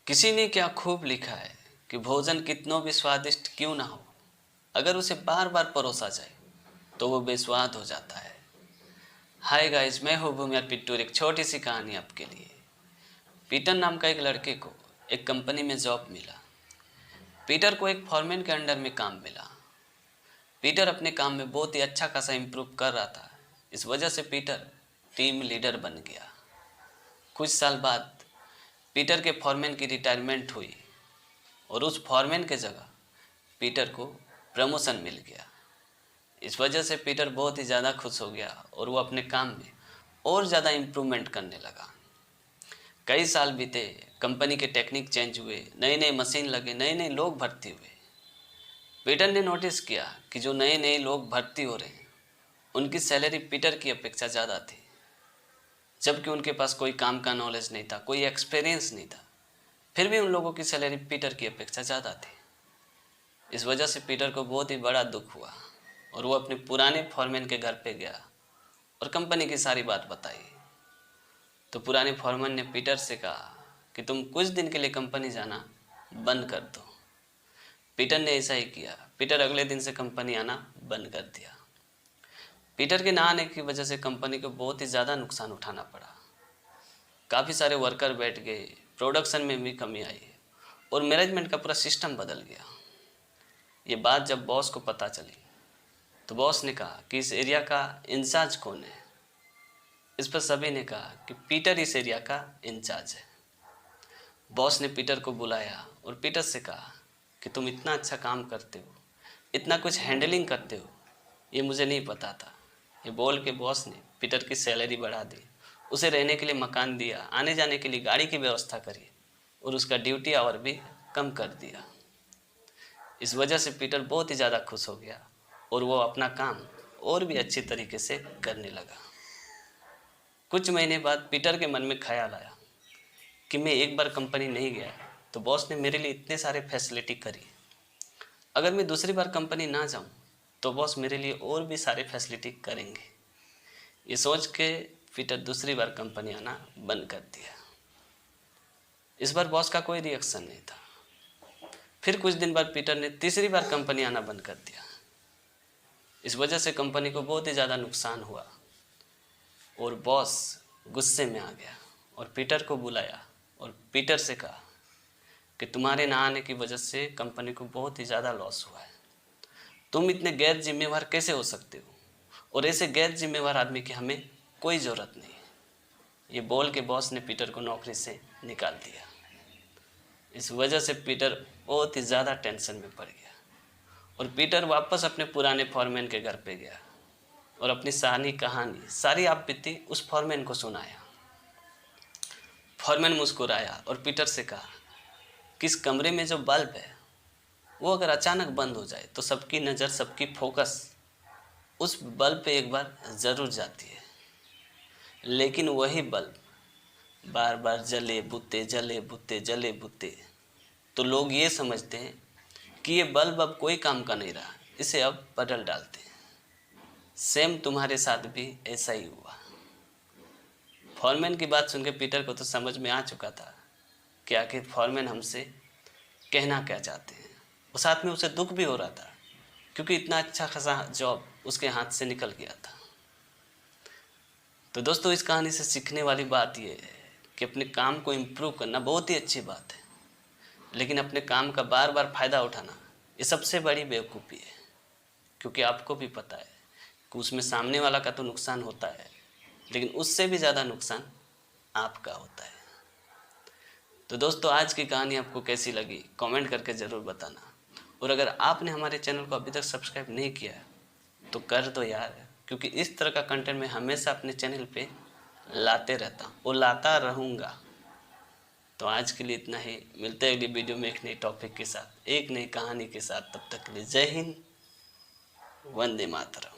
किसी ने क्या खूब लिखा है कि भोजन कितनों भी स्वादिष्ट क्यों ना हो, अगर उसे बार बार परोसा जाए तो वो बेस्वाद हो जाता है। हाय गाइस, मैं हूँ भूमियार पिट्टू। एक छोटी सी कहानी आपके लिए। पीटर नाम का एक लड़के को एक कंपनी में जॉब मिला। पीटर को एक फॉरमैन के अंडर में काम मिला। पीटर अपने काम में बहुत ही अच्छा खासा इम्प्रूव कर रहा था। इस वजह से पीटर टीम लीडर बन गया। कुछ साल बाद पीटर के फॉरमैन की रिटायरमेंट हुई और उस फॉरमैन के जगह पीटर को प्रमोशन मिल गया। इस वजह से पीटर बहुत ही ज़्यादा खुश हो गया और वो अपने काम में और ज़्यादा इम्प्रूवमेंट करने लगा। कई साल बीते, कंपनी के टेक्निक चेंज हुए, नए नए मशीन लगे, नए नए लोग भर्ती हुए। पीटर ने नोटिस किया कि जो नए नए लोग भर्ती हो रहे हैं उनकी सैलरी पीटर की अपेक्षा ज़्यादा थी, जबकि उनके पास कोई काम का नॉलेज नहीं था, कोई एक्सपीरियंस नहीं था। फिर भी उन लोगों की सैलरी पीटर की अपेक्षा ज़्यादा थी। इस वजह से पीटर को बहुत ही बड़ा दुख हुआ और वो अपने पुराने फॉरमैन के घर पे गया और कंपनी की सारी बात बताई। तो पुराने फॉरमैन ने पीटर से कहा कि तुम कुछ दिन के लिए कंपनी जाना बंद कर दो। पीटर ने ऐसा ही किया। पीटर अगले दिन से कंपनी आना बंद कर दिया। पीटर के ना आने की वजह से कंपनी को बहुत ही ज़्यादा नुकसान उठाना पड़ा। काफ़ी सारे वर्कर बैठ गए, प्रोडक्शन में भी कमी आई और मैनेजमेंट का पूरा सिस्टम बदल गया। ये बात जब बॉस को पता चली तो बॉस ने कहा कि इस एरिया का इंचार्ज कौन है। इस पर सभी ने कहा कि पीटर इस एरिया का इंचार्ज है। बॉस ने पीटर को बुलाया और पीटर से कहा कि तुम इतना अच्छा काम करते हो, इतना कुछ हैंडलिंग करते हो, ये मुझे नहीं पता था। ये बोल के बॉस ने पीटर की सैलरी बढ़ा दी, उसे रहने के लिए मकान दिया, आने जाने के लिए गाड़ी की व्यवस्था करी और उसका ड्यूटी आवर भी कम कर दिया। इस वजह से पीटर बहुत ही ज़्यादा खुश हो गया और वो अपना काम और भी अच्छे तरीके से करने लगा। कुछ महीने बाद पीटर के मन में ख्याल आया कि मैं एक बार कंपनी नहीं गया तो बॉस ने मेरे लिए इतने सारे फैसिलिटी करी, अगर मैं दूसरी बार कंपनी ना जाऊं तो बॉस मेरे लिए और भी सारे फैसिलिटी करेंगे। ये सोच के पीटर दूसरी बार कंपनी आना बंद कर दिया। इस बार बॉस का कोई रिएक्शन नहीं था। फिर कुछ दिन बाद पीटर ने तीसरी बार कंपनी आना बंद कर दिया। इस वजह से कंपनी को बहुत ही ज़्यादा नुकसान हुआ और बॉस गुस्से में आ गया और पीटर को बुलाया और पीटर से कहा कि तुम्हारे ना आने की वजह से कंपनी को बहुत ही ज़्यादा लॉस हुआ है। तुम इतने गैर जिम्मेवार कैसे हो सकते हो, और ऐसे गैर जिम्मेवार आदमी की हमें कोई ज़रूरत नहीं है। ये बोल के बॉस ने पीटर को नौकरी से निकाल दिया। इस वजह से पीटर बहुत ही ज़्यादा टेंशन में पड़ गया और पीटर वापस अपने पुराने फॉरमैन के घर पे गया और अपनी सारी कहानी, सारी आप बीती उस फॉरमैन को सुनाया। फॉरमैन मुस्कुराया और पीटर से कहा कि इस कमरे में जो बल्ब है वो अगर अचानक बंद हो जाए तो सबकी नज़र, सबकी फोकस उस बल्ब पे एक बार ज़रूर जाती है, लेकिन वही बल्ब बार बार जले बुते जले बुते जले बुते तो लोग ये समझते हैं कि ये बल्ब अब कोई काम का नहीं रहा, इसे अब बदल डालते हैं। सेम तुम्हारे साथ भी ऐसा ही हुआ। फॉरमैन की बात सुनकर पीटर को तो समझ में आ चुका था कि आखिर फॉरमैन हमसे कहना क्या चाहते हैं, और साथ में उसे दुख भी हो रहा था क्योंकि इतना अच्छा खासा जॉब उसके हाथ से निकल गया था। तो दोस्तों, इस कहानी से सीखने वाली बात यह है कि अपने काम को इम्प्रूव करना बहुत ही अच्छी बात है, लेकिन अपने काम का बार बार फ़ायदा उठाना ये सबसे बड़ी बेवकूफ़ी है, क्योंकि आपको भी पता है कि उसमें सामने वाला का तो नुकसान होता है, लेकिन उससे भी ज़्यादा नुकसान आपका होता है। तो दोस्तों, आज की कहानी आपको कैसी लगी कमेंट करके ज़रूर बताना, और अगर आपने हमारे चैनल को अभी तक सब्सक्राइब नहीं किया तो कर दो यार, क्योंकि इस तरह का कंटेंट मैं हमेशा अपने चैनल पे लाते रहता हूँ और लाता रहूँगा। तो आज के लिए इतना ही। मिलते हैं अगली वीडियो में एक नई टॉपिक के साथ, एक नई कहानी के साथ। तब तक के लिए जय हिंद, वंदे मातरम।